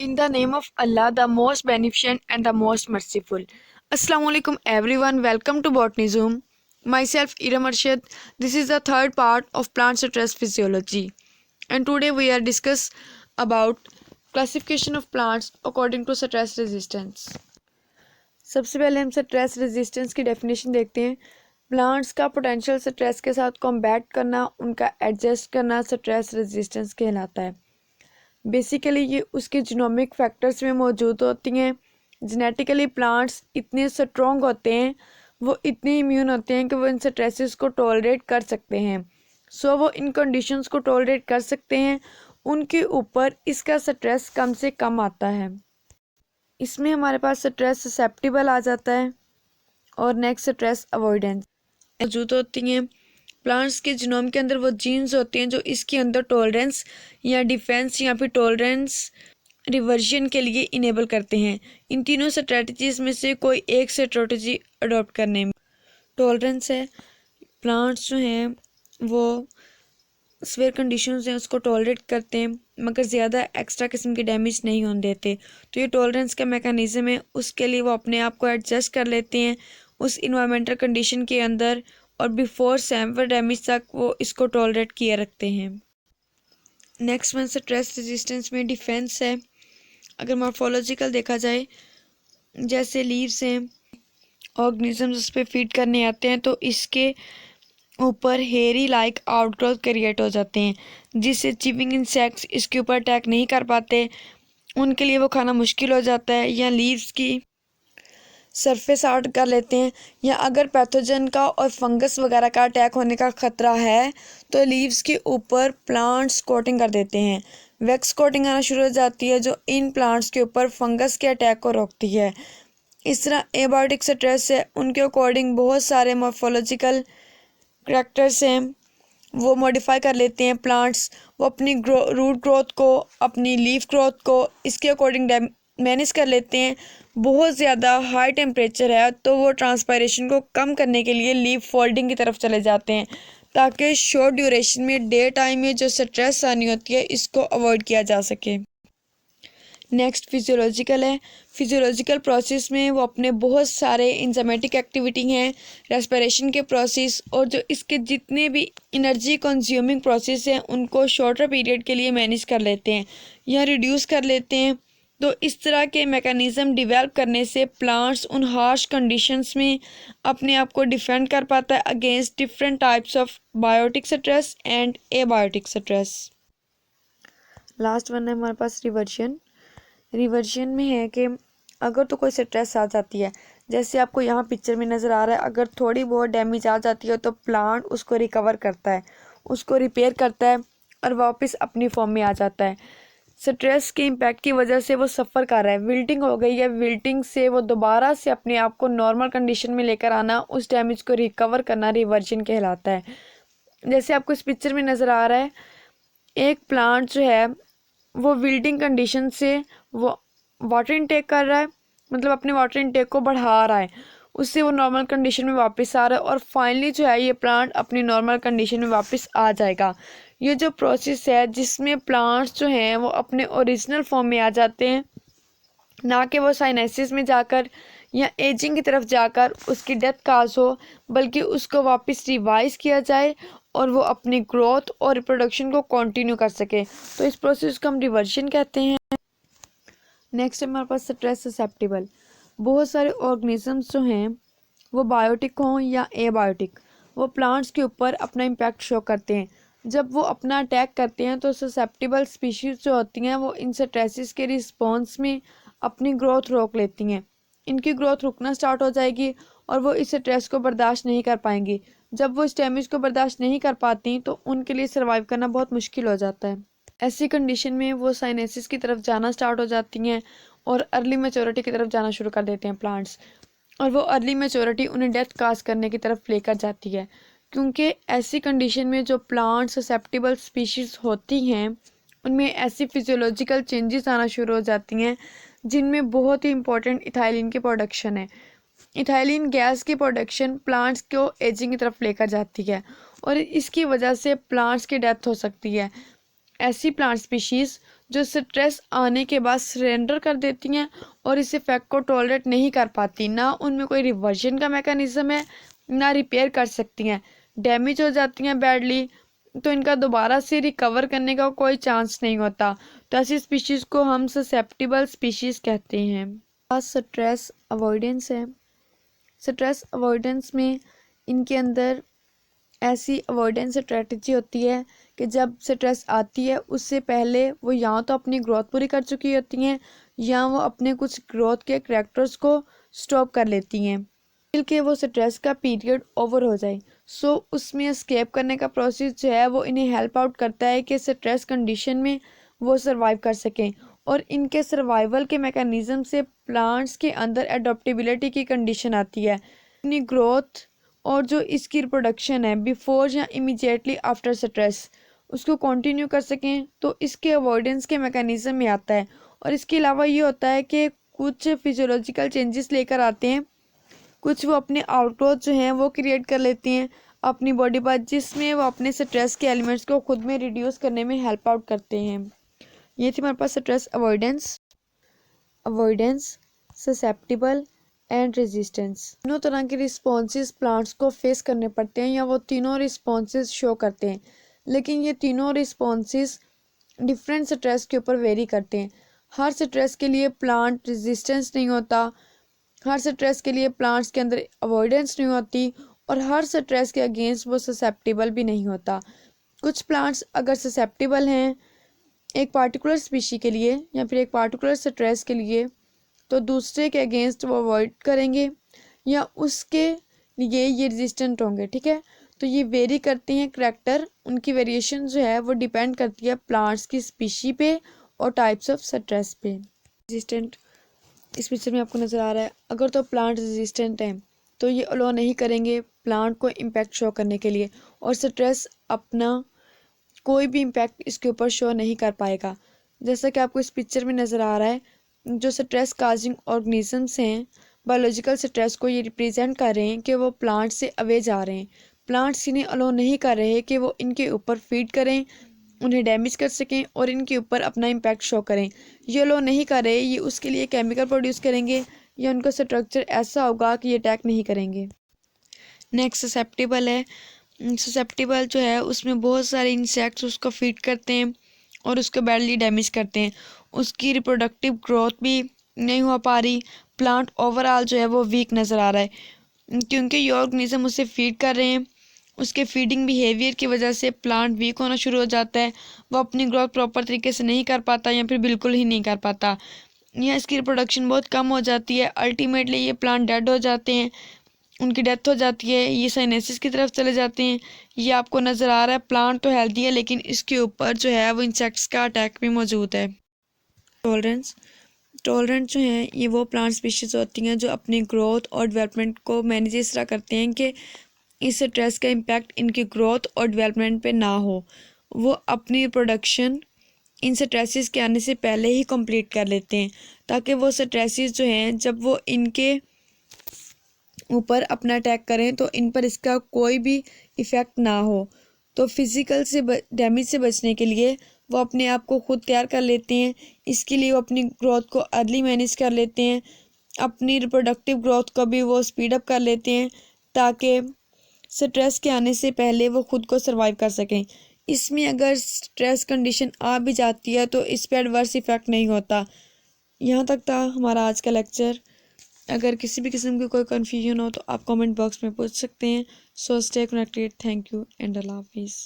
In the name of Allah, the most beneficent and the most merciful. Assalamu alaikum everyone. Welcome to Botany Zoom. Myself Iram Arshad. This is the third part of plant stress physiology. And today we are discuss about classification of plants according to stress resistance. सबसे पहले हम stress resistance की definition देखते हैं। Plants का potential stress के साथ combat करना, उनका एडजस्ट करना स्ट्रेस रेजिस्टेंस कहलाता है। बेसिकली ये उसके जीनोमिक फैक्टर्स में मौजूद होती हैं। जेनेटिकली प्लांट्स इतने स्ट्रॉन्ग होते हैं, वो इतने इम्यून होते हैं कि वो इन स्ट्रेसेस को टॉलरेट कर सकते हैं। सो वो इन कंडीशंस को टॉलरेट कर सकते हैं, उनके ऊपर इसका स्ट्रेस कम से कम आता है। इसमें हमारे पास स्ट्रेस ससेप्टिबल आ जाता है और नेक्स्ट स्ट्रेस अवॉइडेंस मौजूद होती हैं। प्लांट्स के जीनोम के अंदर वो जीन्स होते हैं जो इसके अंदर टॉलरेंस या डिफेंस या फिर टॉलरेंस रिवर्जन के लिए इनेबल करते हैं। इन तीनों स्ट्रेटजीज में से कोई एक स्ट्रेटजी अडॉप्ट करने में टॉलरेंस है। प्लांट्स जो हैं वो स्वेयर कंडीशंस हैं उसको टॉलरेट करते हैं, मगर ज़्यादा एक्स्ट्रा किस्म की डैमेज नहीं होने देते। तो ये टॉलरेंस का मैकेनिज़्म है, उसके लिए वो अपने आप को एडजस्ट कर लेते हैं उस इन्वायरमेंटल कंडीशन के अंदर, और बिफोर सैम्पल डैमेज तक वो इसको टॉलरेट किए रखते हैं। नेक्स्ट वन स्ट्रेस रेजिस्टेंस में डिफेंस है। अगर मॉर्फोलॉजिकल देखा जाए, जैसे लीव्स हैं, ऑर्गेनिजम्स उस पर फीड करने आते हैं तो इसके ऊपर हेरी लाइक आउटग्रोथ क्रिएट हो जाते हैं, जिससे चिविंग इंसेक्ट्स इसके ऊपर अटैक नहीं कर पाते, उनके लिए वो खाना मुश्किल हो जाता है, या लीव्स की सरफेस आउट कर लेते हैं। या अगर पैथोजन का और फंगस वगैरह का अटैक होने का ख़तरा है तो लीव्स के ऊपर प्लांट्स कोटिंग कर देते हैं। वैक्स कोटिंग आना शुरू हो जाती है जो इन प्लांट्स के ऊपर फंगस के अटैक को रोकती है। इस तरह एबायोटिक स्ट्रेस है, उनके अकॉर्डिंग बहुत सारे मॉर्फोलॉजिकल करैक्टर्स हैं, वो मॉडिफाई कर लेते हैं प्लांट्स। वो अपनी रूट ग्रोथ को, अपनी लीफ ग्रोथ को इसके अकॉर्डिंग मैनेज कर लेते हैं। बहुत ज़्यादा हाई टेम्परेचर है तो वो ट्रांसपायरेशन को कम करने के लिए लीफ फोल्डिंग की तरफ चले जाते हैं, ताकि शॉर्ट ड्यूरेशन में डे टाइम में जो स्ट्रेस आनी होती है इसको अवॉइड किया जा सके। नेक्स्ट फिजियोलॉजिकल है। फिजियोलॉजिकल प्रोसेस में वो अपने बहुत सारे इंजाइमेटिक एक्टिविटी हैं, रेस्पिरेशन के प्रोसेस और जो इसके जितने भी एनर्जी कंज्यूमिंग प्रोसेस हैं उनको शॉर्टर पीरियड के लिए मैनेज कर लेते हैं या रिड्यूस कर लेते हैं। तो इस तरह के मैकेनिज़्म डिवेल्प करने से प्लांट्स उन हार्श कंडीशंस में अपने आप को डिफेंड कर पाता है against different types of biotic stress and abiotic stress. Last one है हमारे पास रिवर्जन। रिवर्जन में है कि अगर तो कोई स्ट्रेस आ जाती है, जैसे आपको यहाँ पिक्चर में नज़र आ रहा है, अगर थोड़ी बहुत डैमेज आ जाती है तो प्लांट उसको रिकवर करता है, उसको रिपेयर करता है और वापस अपनी फॉर्म में आ जाता है। स्ट्रेस के इम्पैक्ट की वजह से वो सफ़र कर रहा है, विल्टिंग हो गई है, विल्टिंग से वो दोबारा से अपने आप को नॉर्मल कंडीशन में लेकर आना, उस डैमेज को रिकवर करना रिवर्जन कहलाता है। जैसे आपको इस पिक्चर में नज़र आ रहा है, एक प्लांट जो है वो विल्टिंग कंडीशन से वो वाटर इनटेक कर रहा है, मतलब अपने वाटर इनटेक को बढ़ा रहा है, उससे वो नॉर्मल कंडीशन में वापस आ रहा है और फाइनली जो है ये प्लांट अपनी नॉर्मल कंडीशन में वापस आ जाएगा। ये जो प्रोसेस है जिसमें प्लांट्स जो हैं वो अपने ओरिजिनल फॉर्म में आ जाते हैं, ना कि वो साइनेसिस में जाकर या एजिंग की तरफ जाकर उसकी डेथ काज हो, बल्कि उसको वापस रिवाइज किया जाए और वो अपनी ग्रोथ और रिप्रोडक्शन को कंटिन्यू कर सके। तो इस प्रोसेस को हम रिवर्जन कहते हैं। नेक्स्ट है हमारे पास स्ट्रेस ससेप्टिबल। बहुत सारे ऑर्गेनिजम्स जो हैं वो बायोटिक हों या एबायोटिक, वो प्लांट्स के ऊपर अपना इम्पैक्ट शो करते हैं। जब वो अपना अटैक करते हैं तो ससेप्टिबल स्पीशीज़ जो होती हैं वो इन स्ट्रेसेस के रिस्पॉन्स में अपनी ग्रोथ रोक लेती हैं। इनकी ग्रोथ रुकना स्टार्ट हो जाएगी और वो इस स्ट्रेस को बर्दाश्त नहीं कर पाएंगी। जब वो इस डैमेज को बर्दाश्त नहीं कर पाती तो उनके लिए सर्वाइव करना बहुत मुश्किल हो जाता है। ऐसी कंडीशन में वो साइनेसिस की तरफ जाना स्टार्ट हो जाती हैं और अर्ली मैच्योरिटी की तरफ जाना शुरू कर देते हैं प्लांट्स, और वो अर्ली मैच्योरिटी उन्हें डेथ काज करने की तरफ लेकर जाती है। क्योंकि ऐसी कंडीशन में जो प्लांट ससेप्टिबल स्पीशीज़ होती हैं उनमें ऐसी फिजियोलॉजिकल चेंजेस आना शुरू हो जाती हैं जिनमें बहुत ही इंपॉर्टेंट इथाइलिन की प्रोडक्शन है। इथाइलिन गैस की प्रोडक्शन प्लांट्स को एजिंग की तरफ लेकर जाती है और इसकी वजह से प्लांट्स की डेथ हो सकती है। ऐसी प्लांट स्पीशीज़ जो स्ट्रेस आने के बाद सरेंडर कर देती हैं और इस इफेक्ट को टॉलरेट नहीं कर पाती। ना उनमें कोई रिवर्जन का मैकेनिज्म है, ना रिपेयर कर सकती हैं। डैमेज हो जाती हैं बैडली, तो इनका दोबारा से रिकवर करने का कोई चांस नहीं होता। तो ऐसी स्पीशीज़ को हम ससेप्टिबल स्पीशीज़ कहते हैं। स्ट्रेस अवॉइडेंस है। स्ट्रेस अवॉइडेंस में इनके अंदर ऐसी अवॉइडेंस स्ट्रेटजी होती है कि जब स्ट्रेस आती है उससे पहले वो या तो अपनी ग्रोथ पूरी कर चुकी होती हैं या वो अपने कुछ ग्रोथ के करैक्टर्स को स्टॉप कर लेती हैं कि वो स्ट्रेस का पीरियड ओवर हो जाए। सो उसमें एस्केप करने का प्रोसेस जो है वो इन्हें हेल्प आउट करता है कि स्ट्रेस कंडीशन में वो सर्वाइव कर सकें। और इनके सर्वाइवल के मैकेनिज्म से प्लांट्स के अंदर एडॉप्टेबिलिटी की कंडीशन आती है। अपनी ग्रोथ और जो इसकी रिप्रोडक्शन है बिफोर या इमीडिएटली आफ्टर स्ट्रेस उसको कंटिन्यू कर सकें, तो इसके अवॉइडेंस के मैकेनिज्म में आता है। और इसके अलावा ये होता है कि कुछ फिजियोलॉजिकल चेंजेस लेकर आते हैं, कुछ वो अपने आउटग्रोथ जो हैं वो क्रिएट कर लेती हैं अपनी बॉडी पर, जिसमें वो अपने स्ट्रेस के एलिमेंट्स को खुद में रिड्यूस करने में हेल्प आउट करते हैं। ये थी हमारे पास stress avoidance, susceptible and resistance. तीनों तरह के रिस्पॉन्सेज प्लांट्स को फेस करने पड़ते हैं या वो तीनों रिस्पॉन्सेज शो करते हैं, लेकिन ये तीनों रिस्पॉन्सेज डिफरेंट स्ट्रेस के ऊपर वेरी करते हैं। हर स्ट्रेस के लिए प्लांट रेजिस्टेंस नहीं होता, हर स्ट्रेस के लिए प्लांट्स के अंदर अवॉइडेंस नहीं होती, और हर स्ट्रेस के अगेंस्ट वो ससेप्टिबल भी नहीं होता। कुछ प्लांट्स अगर ससेप्टिबल हैं एक पार्टिकुलर स्पीशी के लिए या फिर एक पार्टिकुलर स्ट्रेस के लिए, तो दूसरे के अगेंस्ट वो अवॉइड करेंगे या उसके लिए ये रेजिस्टेंट होंगे। ठीक है, तो ये वेरी करती हैं करैक्टर, उनकी वेरिएशन जो है वो डिपेंड करती है प्लांट्स की स्पीशी पे और टाइप्स ऑफ स्ट्रेस पे। रेजिस्टेंट इस पिक्चर में आपको नज़र आ रहा है। अगर तो प्लांट रेजिस्टेंट हैं तो ये अलो नहीं करेंगे प्लांट को इम्पैक्ट शो करने के लिए, और स्ट्रेस अपना कोई भी इम्पैक्ट इसके ऊपर शो नहीं कर पाएगा। जैसा कि आपको इस पिक्चर में नज़र आ रहा है, जो स्ट्रेस काजिंग ऑर्गेनिजम्स हैं बायोलॉजिकल स्ट्रेस को ये रिप्रेजेंट कर रहे हैं कि वो प्लांट से अवे जा रहे हैं। प्लांट्स इन्हें अलो नहीं कर रहे कि वो इनके ऊपर फीड करें, उन्हें डैमेज कर सकें और इनके ऊपर अपना इम्पैक्ट शो करें। ये लो नहीं कर रहे, ये उसके लिए केमिकल प्रोड्यूस करेंगे या उनका स्ट्रक्चर ऐसा होगा कि ये अटैक नहीं करेंगे। नेक्स्ट ससेप्टिबल है। ससेप्टिबल जो है उसमें बहुत सारे इंसेक्ट्स उसको फीड करते हैं और उसको बैडली डैमेज करते हैं। उसकी रिप्रोडक्टिव ग्रोथ भी नहीं हो पा रही, प्लांट ओवरऑल जो है वो वीक नज़र आ रहा है क्योंकि ये ऑर्गेनिज्म उसे फीड कर रहे हैं। उसके फीडिंग बिहेवियर की वजह से प्लांट वीक होना शुरू हो जाता है, वो अपनी ग्रोथ प्रॉपर तरीके से नहीं कर पाता या फिर बिल्कुल ही नहीं कर पाता, या इसकी रिप्रोडक्शन बहुत कम हो जाती है। अल्टीमेटली ये प्लांट डेड हो जाते हैं, उनकी डेथ हो जाती है, ये साइनेसिस की तरफ चले जाते हैं। ये आपको नज़र आ रहा है प्लांट तो हेल्दी है लेकिन इसके ऊपर जो है वो इंसेक्ट्स का अटैक भी मौजूद है। टॉलरेंट जो हैं ये वो प्लांट स्पीशीज़ होती हैं जो अपनी ग्रोथ और डेवलपमेंट को मैनेज इस तरह करते हैं कि इस स्ट्रेस का इम्पैक्ट इनकी ग्रोथ और डेवलपमेंट पे ना हो। वो अपनी प्रोडक्शन इन स्ट्रेसेस के आने से पहले ही कंप्लीट कर लेते हैं ताकि वो स्ट्रेसेस जो हैं जब वो इनके ऊपर अपना अटैक करें तो इन पर इसका कोई भी इफ़ेक्ट ना हो। तो फिज़िकल से डैमेज से बचने के लिए वो अपने आप को खुद तैयार कर लेते हैं। इसके लिए वो अपनी ग्रोथ को अर्ली मैनेज कर लेते हैं, अपनी रिप्रोडक्टिव ग्रोथ को भी वो स्पीड अप कर लेते हैं ताकि स्ट्रेस के आने से पहले वो खुद को सर्वाइव कर सकें। इसमें अगर स्ट्रेस कंडीशन आ भी जाती है तो इस पर एडवर्स इफ़ेक्ट नहीं होता। यहाँ तक था हमारा आज का लेक्चर। अगर किसी भी किस्म की कोई कन्फ्यूजन हो तो आप कमेंट बॉक्स में पूछ सकते हैं। So stay connected. Thank you and अल्लाह हाफिज़।